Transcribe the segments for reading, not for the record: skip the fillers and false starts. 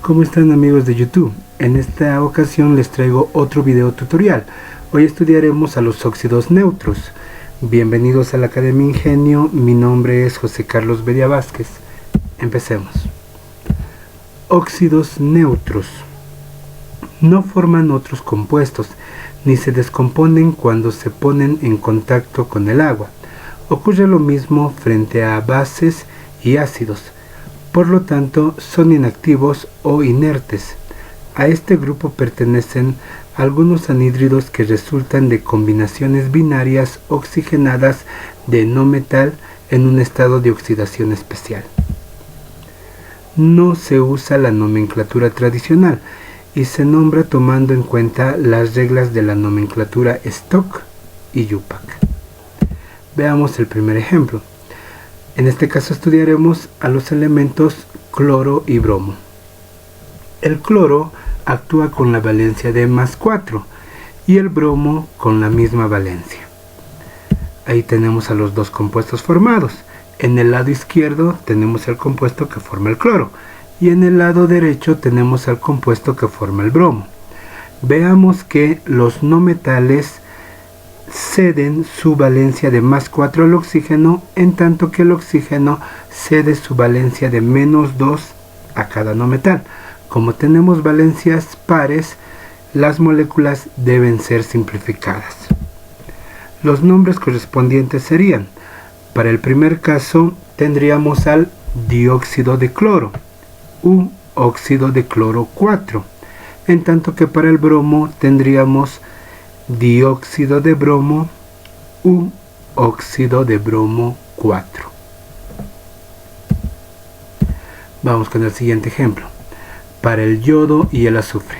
¿Cómo están amigos de YouTube? En esta ocasión les traigo otro video tutorial. Hoy estudiaremos a los óxidos neutros. Bienvenidos a la Academia Ingenio, mi nombre es José Carlos Bedia Vázquez. Empecemos. Óxidos neutros. No forman otros compuestos, ni se descomponen cuando se ponen en contacto con el agua. Ocurre lo mismo frente a bases y ácidos. Por lo tanto, son inactivos o inertes. A este grupo pertenecen algunos anhídridos que resultan de combinaciones binarias oxigenadas de no metal en un estado de oxidación especial. No se usa la nomenclatura tradicional y se nombra tomando en cuenta las reglas de la nomenclatura Stock y Yupac. Veamos el primer ejemplo. En este caso estudiaremos a los elementos cloro y bromo. El cloro actúa con la valencia de +4 y el bromo con la misma valencia. Ahí tenemos a los dos compuestos formados. En el lado izquierdo tenemos el compuesto que forma el cloro y en el lado derecho tenemos el compuesto que forma el bromo. Veamos que los no metales ceden su valencia de +4 al oxígeno, en tanto que el oxígeno cede su valencia de -2 a cada no metal. Como tenemos valencias pares, las moléculas deben ser simplificadas. Los nombres correspondientes serían: para el primer caso tendríamos al dióxido de cloro, u óxido de cloro 4, en tanto que para el bromo tendríamos dióxido de bromo u óxido de bromo 4. Vamos con el siguiente ejemplo. Para el yodo y el azufre.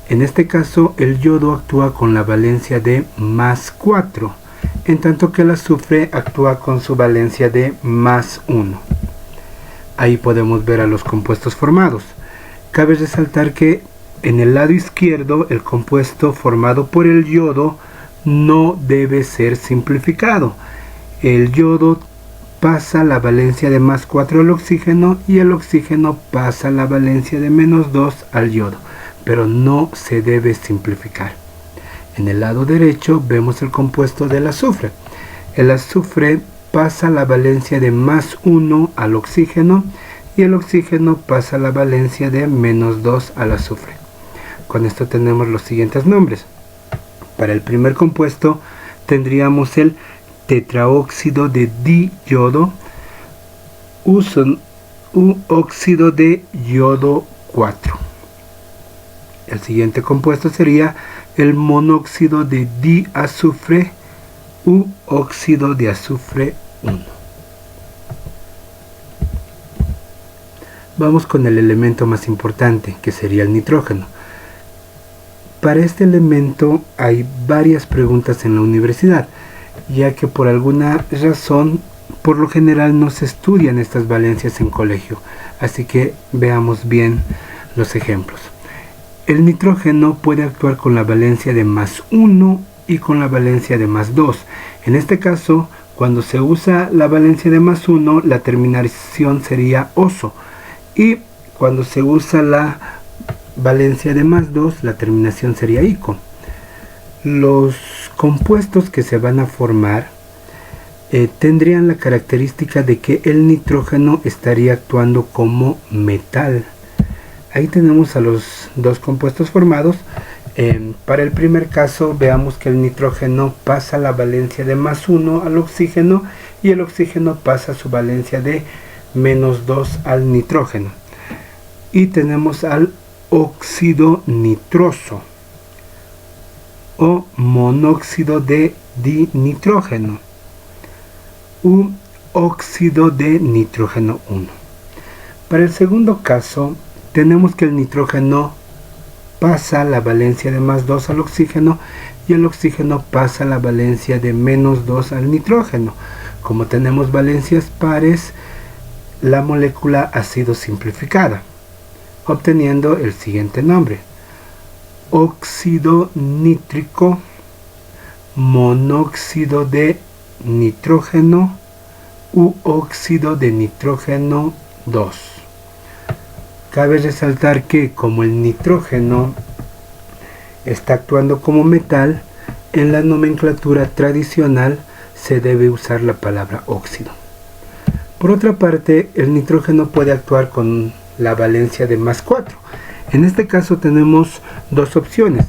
En este caso el yodo actúa con la valencia de +4, en tanto que el azufre actúa con su valencia de +1. Ahí podemos ver a los compuestos formados. Cabe resaltar que en el lado izquierdo, el compuesto formado por el yodo no debe ser simplificado. El yodo pasa la valencia de +4 al oxígeno y el oxígeno pasa la valencia de -2 al yodo, pero no se debe simplificar. En el lado derecho vemos el compuesto del azufre. El azufre pasa la valencia de +1 al oxígeno y el oxígeno pasa la valencia de -2 al azufre. Con esto tenemos los siguientes nombres. Para el primer compuesto tendríamos el tetraóxido de diyodo u óxido de yodo 4. El siguiente compuesto sería el monóxido de diazufre u óxido de azufre 1. Vamos con el elemento más importante, que sería el nitrógeno. Para este elemento hay varias preguntas en la universidad, ya que por alguna razón, por lo general no se estudian estas valencias en colegio, así que veamos bien los ejemplos. El nitrógeno puede actuar con la valencia de +1 y con la valencia de +2. En este caso, cuando se usa la valencia de +1, la terminación sería oso, y cuando se usa la valencia de +2, la terminación sería ico. Los compuestos que se van a formar tendrían la característica de que el nitrógeno estaría actuando como metal. Ahí tenemos a los dos compuestos formados. Para el primer caso veamos que el nitrógeno pasa la valencia de +1 al oxígeno y el oxígeno pasa su valencia de -2 al nitrógeno. Y tenemos al óxido nitroso o monóxido de dinitrógeno u óxido de nitrógeno 1. Para el segundo caso tenemos que el nitrógeno pasa la valencia de +2 al oxígeno y el oxígeno pasa la valencia de -2 al nitrógeno. Como tenemos valencias pares, la molécula ha sido simplificada, obteniendo el siguiente nombre: óxido nítrico, monóxido de nitrógeno u óxido de nitrógeno 2. Cabe resaltar que como el nitrógeno está actuando como metal, en la nomenclatura tradicional se debe usar la palabra óxido. Por otra parte, el nitrógeno puede actuar con la valencia de +4. En este caso tenemos dos opciones.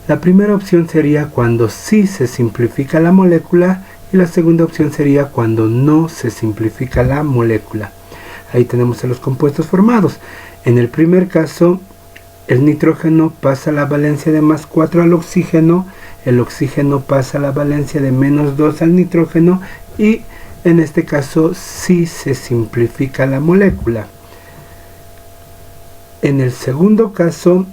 La primera opción sería cuando sí se simplifica la molécula y la segunda opción sería cuando no se simplifica la molécula. Ahí tenemos los compuestos formados. En el primer caso, el nitrógeno pasa la valencia de +4 al oxígeno, el oxígeno pasa la valencia de -2 al nitrógeno y en este caso sí se simplifica la molécula. En el segundo caso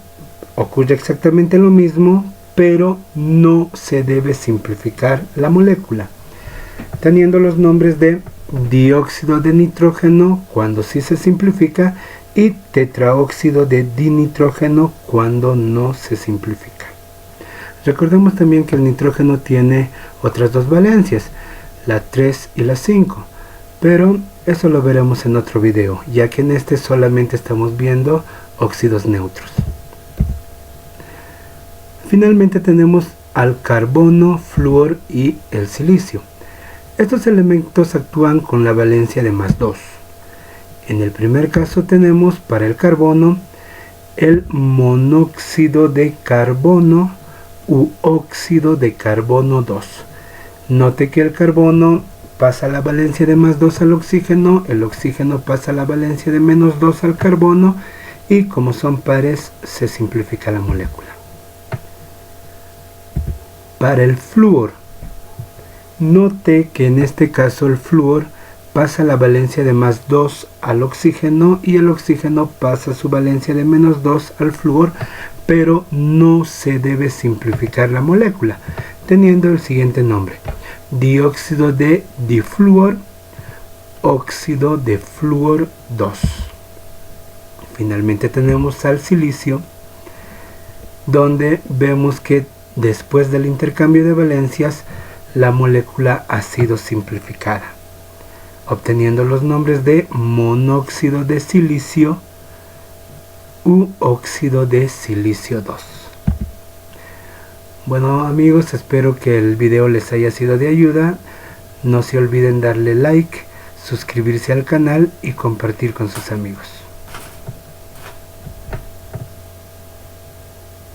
ocurre exactamente lo mismo, pero no se debe simplificar la molécula, teniendo los nombres de dióxido de nitrógeno cuando sí se simplifica y tetraóxido de dinitrógeno cuando no se simplifica. Recordemos también que el nitrógeno tiene otras dos valencias, la 3 y la 5, pero eso lo veremos en otro video, ya que en este solamente estamos viendo óxidos neutros. Finalmente tenemos al carbono, flúor y el silicio. Estos elementos actúan con la valencia de +2. En el primer caso tenemos para el carbono el monóxido de carbono u óxido de carbono 2. Note que el carbono pasa la valencia de +2 al oxígeno, el oxígeno pasa la valencia de -2 al carbono y como son pares se simplifica la molécula. Para el flúor, note que en este caso el flúor pasa la valencia de +2 al oxígeno y el oxígeno pasa su valencia de -2 al flúor, pero no se debe simplificar la molécula, teniendo el siguiente nombre: dióxido de difluor, óxido de flúor 2. Finalmente tenemos al silicio, donde vemos que después del intercambio de valencias la molécula ha sido simplificada, obteniendo los nombres de monóxido de silicio u óxido de silicio 2. Bueno amigos, espero que el video les haya sido de ayuda. No se olviden darle like, suscribirse al canal y compartir con sus amigos.